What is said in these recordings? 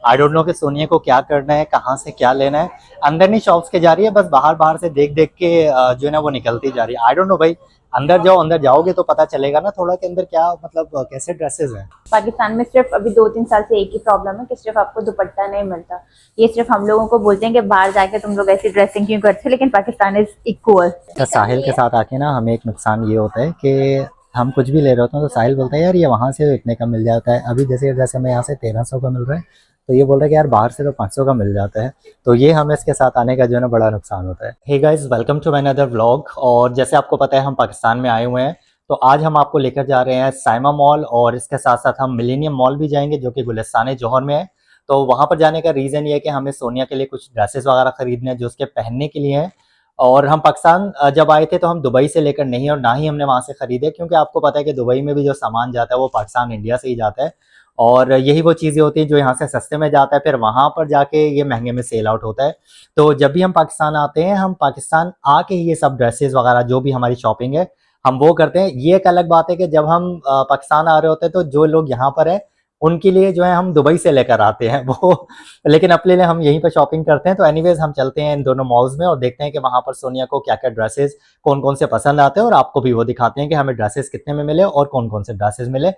I don't know कि सोनिया को क्या करना है, कहाँ से क्या लेना है। अंदर नहीं शॉप्स के जा रही है, बस बाहर बाहर से देख देख के जो है ना वो निकलती जा रही है। आई डोंट नो भाई, अंदर जाओ, अंदर जाओगे तो पता चलेगा ना थोड़ा के अंदर क्या मतलब कैसे ड्रेसेस हैं। पाकिस्तान में सिर्फ अभी 2-3 साल से एक ही प्रॉब्लम है कि सिर्फ आपको दुपट्टा नहीं मिलता। ये सिर्फ हम लोगों को बोलते हैं कि बाहर जाके तुम लोग ऐसी ड्रेसिंग क्यों करते हो, लेकिन पाकिस्तान इज इक्वल। साहिल के साथ आके ना हमें एक नुकसान ये होता है कि हम कुछ भी ले रहे होते हैं तो साहिल बोलता है यार ये वहाँ से इतने का मिल जाता है। अभी जैसे जैसे हमें यहाँ से 1300 का मिल रहा है, तो ये बोल रहा है कि यार बाहर से तो 500 का मिल जाता है। तो ये हमें इसके साथ आने का जो है ना बड़ा नुकसान होता है। Hey guys, welcome to my another vlog. और जैसे आपको पता है हम पाकिस्तान में आए हुए हैं, तो आज हम आपको लेकर जा रहे हैं साइमा मॉल, और इसके साथ साथ हम मिलेनियम मॉल भी जाएंगे जो कि गुलिस्तान जौहर में है। तो वहाँ पर जाने का रीज़न ये है कि हमें सोनिया के लिए कुछ ड्रेसेस वगैरह खरीदने हैं जो उसके पहनने के लिए हैं। और हम पाकिस्तान जब आए थे तो हम दुबई से लेकर नहीं, और ना ही हमने वहाँ से ख़रीदे, क्योंकि आपको पता है कि दुबई में भी जो सामान जाता है वो पाकिस्तान इंडिया से ही जाता है। और यही वो चीज़ें होती हैं जो यहाँ से सस्ते में जाता है, फिर वहाँ पर जाके ये महंगे में सेल आउट होता है। तो जब भी हम पाकिस्तान आते हैं, हम पाकिस्तान आके ये सब ड्रेसेस वगैरह जो भी हमारी शॉपिंग है हम वो करते हैं। ये एक अलग बात है कि जब हम पाकिस्तान आ रहे होते हैं तो जो लोग यहाँ पर हैं उनके लिए जो है हम दुबई से लेकर आते हैं वो, लेकिन अपने लिए हम यहीं पर शॉपिंग करते हैं। तो एनीवेज हम चलते हैं इन दोनों मॉल्स में और देखते हैं कि वहाँ पर सोनिया को क्या क्या ड्रेसेस कौन कौन से पसंद आते हैं, और आपको भी वो दिखाते हैं कि हमें ड्रेसेस कितने में मिले और कौन कौन से ड्रेसेस मिले।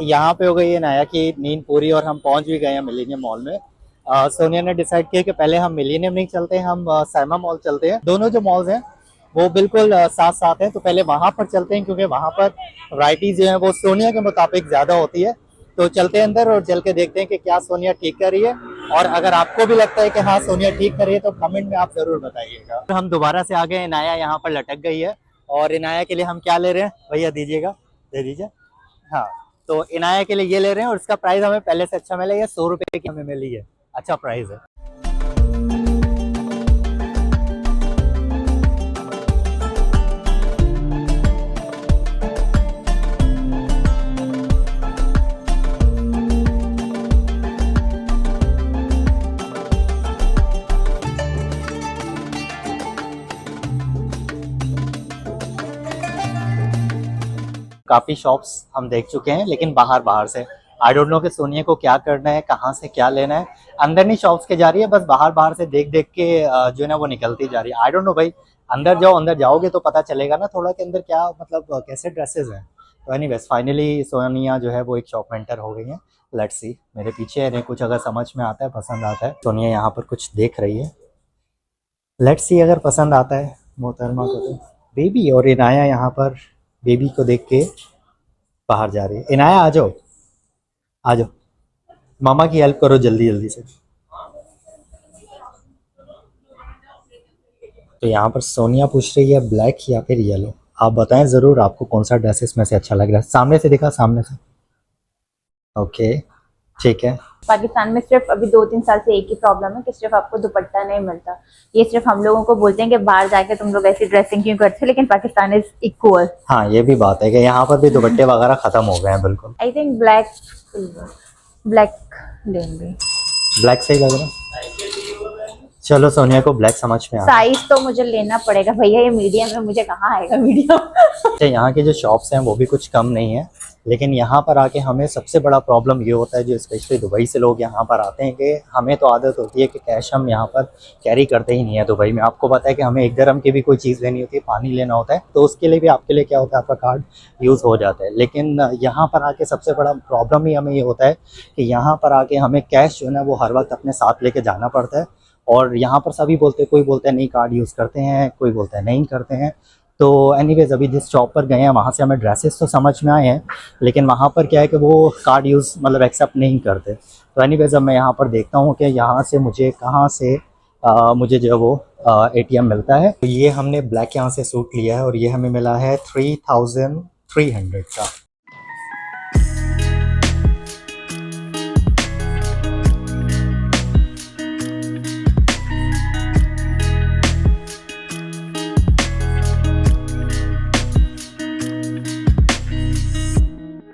यहाँ पे हो गई है नाया की नींद पूरी और हम पहुँच भी गए हैं मिलेनियम मॉल में। सोनिया ने डिसाइड किया कि पहले हम मिलेनियम नहीं चलते हैं, हम साइमा मॉल चलते हैं। दोनों जो मॉल्स हैं वो बिल्कुल साथ साथ हैं, तो पहले वहाँ पर चलते हैं क्योंकि वहाँ पर वैरायटी जो है वो सोनिया के मुताबिक ज़्यादा होती है। तो चलते हैं अंदर और चल के देखते हैं कि क्या सोनिया ठीक कर रही है, और अगर आपको भी लगता है कि हाँ सोनिया ठीक कर रही है तो कमेंट में आप ज़रूर बताइएगा। हम दोबारा से आ गए, इनाया यहाँ पर लटक गई है, और इनाया के लिए हम क्या ले रहे हैं भैया, दीजिएगा, दे दीजिए। हाँ, तो इनाया के लिए ये ले रहे हैं और इसका प्राइस हमें पहले से अच्छा मिला, ये 100 रुपये की हमें मिली है, अच्छा प्राइस है। काफ़ी शॉप्स हम देख चुके हैं, लेकिन बाहर बाहर से। आई डोंट नो कि सोनिया को क्या करना है, कहाँ से क्या लेना है। अंदर नहीं शॉप्स के जा रही है, बस बाहर बाहर से देख देख के जो है ना वो निकलती जा रही है। आई डोंट नो भाई, अंदर जाओ, अंदर जाओगे तो पता चलेगा ना थोड़ा के अंदर क्या मतलब कैसे ड्रेसेस हैं। तो एनीवेज फाइनली सोनिया जो है वो एक शॉप में एंटर हो गई है। लेट्स सी, मेरे पीछे है, कुछ अगर समझ में आता है, पसंद आता है। सोनिया यहाँ पर कुछ देख रही है, लेट्स सी अगर पसंद आता है मोहतरमा को तो। बेबी और इनाया यहाँ पर बेबी को देख के बाहर जा रही है। इनाया आ जाओ, आ जाओ, मामा की हेल्प करो जल्दी जल्दी से। तो यहाँ पर सोनिया पूछ रही है ब्लैक या फिर येलो। आप बताएं ज़रूर आपको कौन सा ड्रेसेस में से अच्छा लग रहा है। सामने से दिखा, सामने से। ओके, ठीक है। पाकिस्तान में सिर्फ अभी 2-3 साल से एक ही प्रॉब्लम है कि सिर्फ आपको दुपट्टा नहीं मिलता। ये सिर्फ हम लोगों को बोलते हैं कि बाहर जाके तुम लोग ऐसी ड्रेसिंग क्यों करते हो, लेकिन पाकिस्तान इज इक्वल। हाँ, ये भी बात है कि यहाँ पर भी दुपट्टे वगैरह खत्म हो गए हैं बिल्कुल। आई थिंक ब्लैक लेंगे। ब्लैक सही लग रहा है, चलो सोनिया को ब्लैक समझ में आ रहा है। साइज तो मुझे लेना पड़ेगा भैया, ये मीडियम है, मुझे कहाँ आएगा मीडियम। अच्छा, यहाँ के जो शॉप्स हैं वो भी कुछ कम नहीं है, लेकिन यहाँ पर आके हमें सबसे बड़ा प्रॉब्लम ये होता है, जो स्पेशली दुबई से लोग यहाँ पर आते हैं, कि हमें तो आदत होती है कि कैश हम यहाँ पर कैरी करते ही नहीं है दुबई में। आपको पता है कि हमें 1 दिरहम की भी कोई चीज़ लेनी होती है, पानी लेना होता है, तो उसके लिए भी आपके लिए क्या होता है, आपका कार्ड यूज़ हो जाता है। लेकिन यहाँ पर आके सबसे बड़ा प्रॉब्लम ही हमें ये होता है कि यहाँ पर आके हमें कैश जो है ना वो हर वक्त अपने साथ लेके जाना पड़ता है। और यहाँ पर सभी बोलते हैं, कोई बोलता है नहीं कार्ड यूज़ करते हैं, कोई बोलता है नहीं करते हैं। तो एनीवेज अभी जिस शॉप पर गए हैं वहाँ से हमें ड्रेसेस तो समझ में आए हैं, लेकिन वहाँ पर क्या है कि वो कार्ड यूज़ मतलब एक्सेप्ट नहीं करते। तो एनीवेज अब मैं यहाँ पर देखता हूँ कि यहाँ से मुझे कहाँ से मुझे जो है वो ATM मिलता है। तो ये हमने ब्लैक यहाँ से सूट लिया है और ये हमें मिला है 3300 का।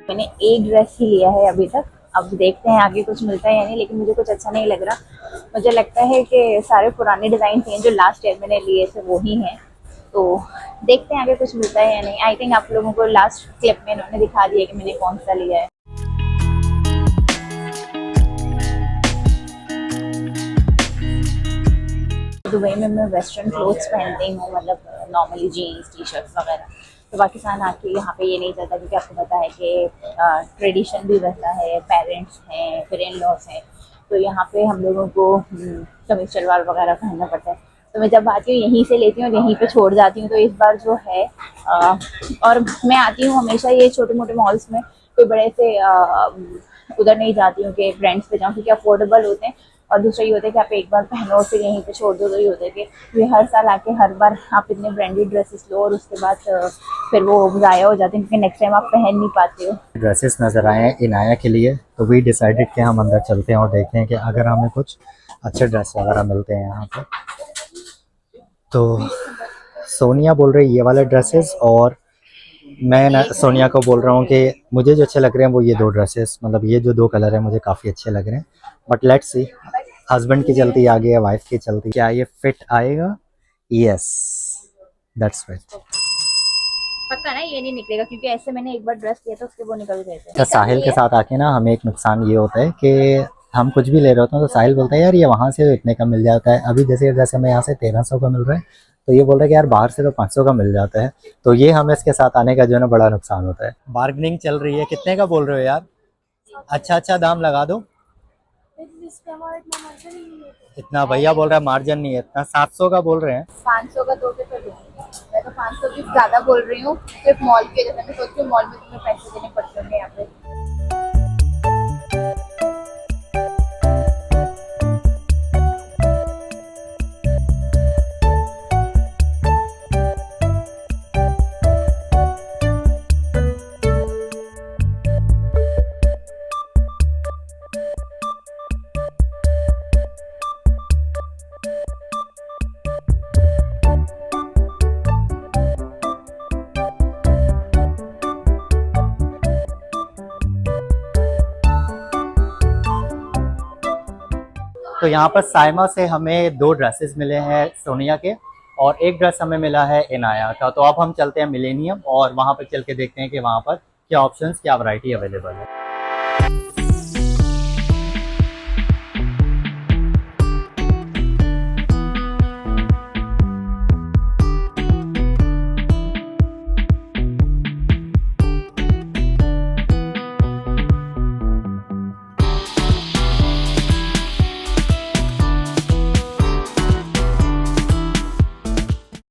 मैंने एक ड्रेस ही लिया है अभी तक, अब देखते हैं आगे कुछ मिलता है या नहीं, लेकिन मुझे कुछ अच्छा नहीं लग रहा। मुझे लगता है कि सारे पुराने डिज़ाइन थे जो लास्ट ईयर मैंने लिए थे वो ही हैं, तो देखते हैं आगे कुछ मिलता है या नहीं। आई थिंक आप लोगों को लास्ट क्लिप में इन्होंने दिखा दिया कि मैंने कौन सा लिया है। दुबई में मैं वेस्टर्न क्लोथ्स पहनती हूँ, मतलब नॉर्मली जीन्स टी शर्ट्स वगैरह। तो पाकिस्तान आके यहाँ पे ये नहीं चलता, क्योंकि आपको पता है कि ट्रेडिशन भी वैसा है, पेरेंट्स हैं, फिर इन लॉस हैं, तो यहाँ पे हम लोगों को कमीज शलवार वगैरह पहनना पड़ता है। तो मैं जब आती हूँ यहीं से लेती हूँ और यहीं पे छोड़ जाती हूँ। तो इस बार जो है और मैं आती हूँ हमेशा ये छोटे मोटे मॉल्स में, कोई बड़े से उधर नहीं जाती हूँ कि ब्रांड्स पे जाऊँ, क्योंकि अफोर्डेबल होते हैं। और दूसरा ये होता है कि आप एक बार पहनो और फिर यहीं पे छोड़ दो, तो ये होता है कि ये हर साल आके हर बार आप इतने ब्रांडेड ड्रेसेस लो और उसके बाद फिर वो ज़ाया हो जाते हैं, क्योंकि नेक्स्ट टाइम आप पहन नहीं पाते हो। ड्रेसेस नज़र आए हैं इनाया के लिए, तो वी डिसाइडेड कि हम अंदर चलते हैं और देखते हैं कि अगर हमें कुछ अच्छे ड्रेस वगैरह मिलते हैं यहाँ पे। तो सोनिया बोल रही है ये वाले ड्रेसेस, और मैं ना सोनिया को बोल रहा हूँ कि मुझे जो अच्छे लग रहे हैं वो ये दो ड्रेसेस, मतलब ये जो दो कलर हैं मुझे काफ़ी अच्छे लग रहे हैं। बट लेट्स सी, हस्बैंड की चलती आगे है, वाइफ की चलती, क्या ये फिट आएगा? Yes, that's fit. पक्का ना ये नहीं निकलेगा, क्योंकि ऐसे मैंने एक बार ड्रेस किया था उसके वो निकल गए थे। अच्छा, साहिल के साथ आके ना हमें एक नुकसान ये होता है कि हम कुछ भी ले रहे होते हैं तो साहिल बोलता है यार ये वहाँ से इतने का मिल जाता है। अभी जैसे ड्रेस हमें यहाँ से 1300 का मिल रहा है, तो ये बोल रहा है कि यार बाहर से तो 500 का मिल जाता है। तो ये हमें इसके साथ आने का जो है ना बड़ा नुकसान होता है। बार्गेनिंग चल रही है, कितने का बोल रहे हो यार? अच्छा दाम लगा दो। इतना भैया बोल रहा है मार्जिन नहीं है इतना, 700 का बोल रहे हैं। 500 का दोगे तो दूंगी। मैं तो 500 की ज्यादा बोल रही हूँ, सिर्फ मॉल के जैसे मैं सोच रही हूँ मॉल में तुम्हें पैसे देने पड़ते होंगे यहाँ पे। तो यहाँ पर साइमा से हमें दो ड्रेसेस मिले हैं सोनिया के, और एक ड्रेस हमें मिला है इनाया का। तो अब हम चलते हैं मिलेनियम और वहाँ पर चल के देखते हैं कि वहाँ पर क्या ऑप्शंस, क्या वैरायटी अवेलेबल है।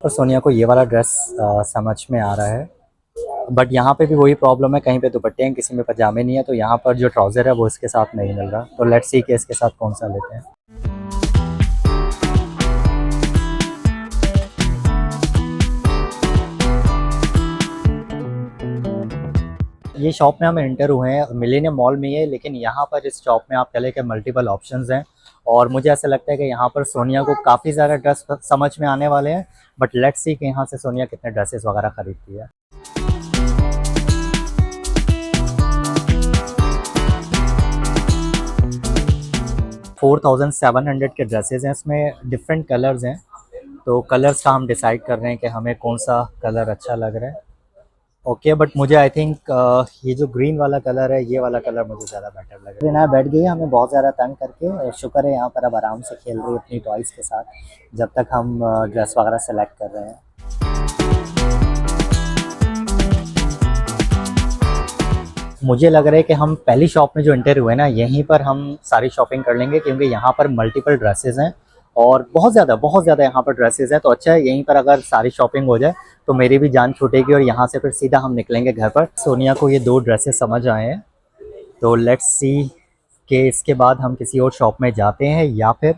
और सोनिया को ये वाला ड्रेस समझ में आ रहा है, बट यहाँ पे भी वही प्रॉब्लम है, कहीं पे दुपट्टे हैं, किसी में पजामे नहीं है। तो यहाँ पर जो ट्राउज़र है वो इसके साथ नहीं मिल रहा। तो लेट्स सी कि इसके साथ कौन सा लेते हैं। ये शॉप में हम एंटर हुए हैं, मिलेनियम मॉल में है, लेकिन यहाँ पर इस शॉप में आप कह लें कि मल्टीपल ऑप्शंस हैं। और मुझे ऐसा लगता है कि यहाँ पर सोनिया को काफ़ी ज़्यादा ड्रेस समझ में आने वाले हैं। बट लेट्स सी कि यहाँ से सोनिया कितने ड्रेसेस वगैरह खरीदती है। $4700 के ड्रेसेस हैं, इसमें डिफरेंट कलर्स हैं। तो कलर्स का हम डिसाइड कर रहे हैं कि हमें कौन सा कलर अच्छा लग रहा है। ओके, बट मुझे आई थिंक ये जो ग्रीन वाला कलर है, ये वाला कलर मुझे ज़्यादा बेटर लग रहा है। ना बैठ गई हमें बहुत ज़्यादा तंग करके, शुक्र है यहाँ पर अब आराम से खेल रही है अपनी टॉयज़ के साथ, जब तक हम ड्रेस वगैरह सेलेक्ट कर रहे हैं। मुझे लग रहा है कि हम पहली शॉप में जो एंटर हुए ना, यहीं पर हम सारी शॉपिंग कर लेंगे, क्योंकि यहाँ पर मल्टीपल ड्रेसेस हैं और बहुत ज़्यादा यहाँ पर ड्रेसेस हैं। तो अच्छा है यहीं पर अगर सारी शॉपिंग हो जाए तो मेरी भी जान छूटेगी, और यहाँ से फिर सीधा हम निकलेंगे घर पर। सोनिया को ये दो ड्रेसेस समझ आए हैं, तो लेट्स सी कि इसके बाद हम किसी और शॉप में जाते हैं या फिर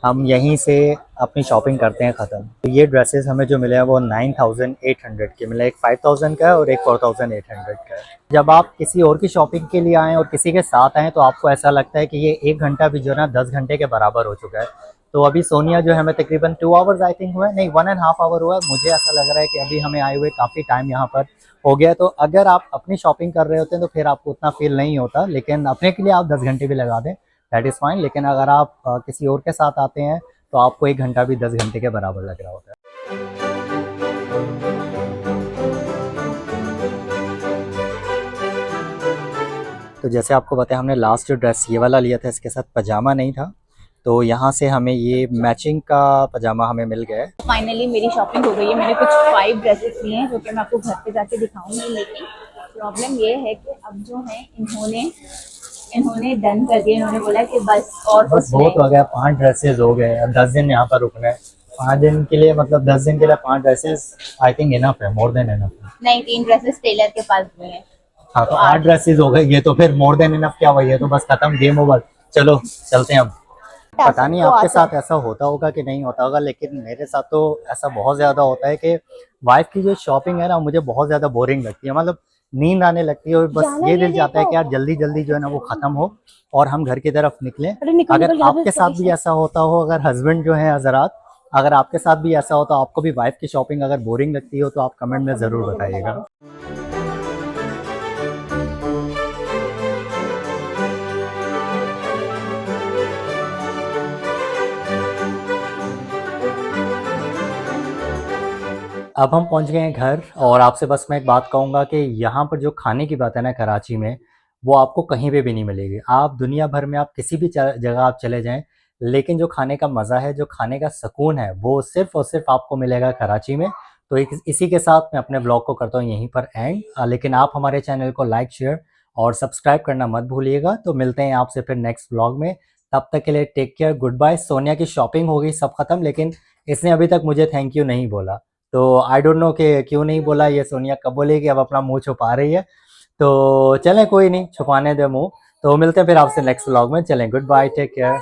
हम यहीं से अपनी शॉपिंग करते हैं ख़त्म। तो ये ड्रेसेस हमें जो मिले हैं वो 9800 के मिले, एक 5000 का है और एक 4800 का है। जब आप किसी और की शॉपिंग के लिए आएँ और किसी के साथ आएँ तो आपको ऐसा लगता है कि ये 1 घंटा भी जो है ना 10 घंटे के बराबर हो चुका है। तो अभी सोनिया जो है हमें तकरीबन 2 आवर्स आई थिंक हुआ है, नहीं 1.5 आवर हुआ है। मुझे ऐसा लग रहा है कि अभी हमें आए हुए काफ़ी टाइम यहाँ पर हो गया है। तो अगर आप अपनी शॉपिंग कर रहे होते हैं तो फिर आपको उतना फील नहीं होता, लेकिन अपने के लिए आप 10 घंटे भी लगा दें, दैट इज़ फाइन। लेकिन अगर आप किसी और के साथ आते हैं तो आपको 1 घंटा भी 10 घंटे के बराबर लग रहा होता है। तो जैसे आपको बताया हमने लास्ट जो ड्रेस ये वाला लिया था, इसके साथ पजामा नहीं था, तो यहाँ से हमें ये मैचिंग का पजामा हमें मिल गया है। फाइनली मेरी शॉपिंग हो गई है। मैंने कुछ 5 ड्रेसेस लिए हैं जो कि मैं आपको घर पे जाके दिखाऊंगी, लेकिन प्रॉब्लम ये है कि अब जो है इन्होंने डन कर दिया। इन्होंने बोला कि बस और बस बहुत हो गया, 5 ड्रेसेस हो गए, अब 10 दिन यहाँ पर रुकना है। 5 दिन के लिए मतलब 10 दिन के लिए 5 ड्रेसेस आई थिंक इनफ है, मोर देन इनफ है। नहीं, 3 ड्रेसेस टेलर के पास भी हैं। हाँ तो 8 ड्रेसेस हो गए, ये तो फिर मोर देन इनफ क्या हुआ, ये तो बस खत्म, गेम ओवर। चलो चलते हैं अब। पता नहीं आपके साथ ऐसा होता होगा कि नहीं होता होगा, लेकिन मेरे साथ तो ऐसा बहुत ज्यादा होता है कि वाइफ की जो शॉपिंग है ना मुझे बहुत ज्यादा बोरिंग लगती है, मतलब नींद आने लगती है और बस ये दिल चाहता है कि यार जल्दी जल्दी जो है ना वो खत्म हो और हम घर की तरफ निकलें। अगर आपके साथ भी ऐसा होता हो, अगर हस्बैंड जो है हजरात, अगर आपके साथ भी ऐसा हो तो आपको भी वाइफ की शॉपिंग अगर बोरिंग लगती हो तो आप कमेंट में जरूर बताइएगा। अब हम पहुंच गए हैं घर, और आपसे बस मैं एक बात कहूँगा कि यहाँ पर जो खाने की बात है ना कराची में, वो आपको कहीं पे भी नहीं मिलेगी। आप दुनिया भर में आप किसी भी जगह आप चले जाएं, लेकिन जो खाने का मज़ा है, जो खाने का सुकून है, वो सिर्फ और सिर्फ आपको मिलेगा कराची में। तो इसी के साथ मैं अपने ब्लॉग को करता हूँ यहीं पर एंड, लेकिन आप हमारे चैनल को लाइक, शेयर और सब्सक्राइब करना मत भूलिएगा। तो मिलते हैं आपसे फिर नेक्स्ट ब्लॉग में, तब तक के लिए take care, good bye. Sonia की शॉपिंग हो गई सब खत्म, लेकिन इसने अभी तक मुझे थैंक यू नहीं बोला, तो आई डोंट नो कि क्यों नहीं बोला, ये सोनिया कब बोलेगी, अब अपना मुंह छुपा रही है। तो चलें कोई नहीं, छुपाने दे मुंह। तो मिलते हैं फिर आपसे नेक्स्ट व्लॉग में, चलें गुड बाय, टेक केयर।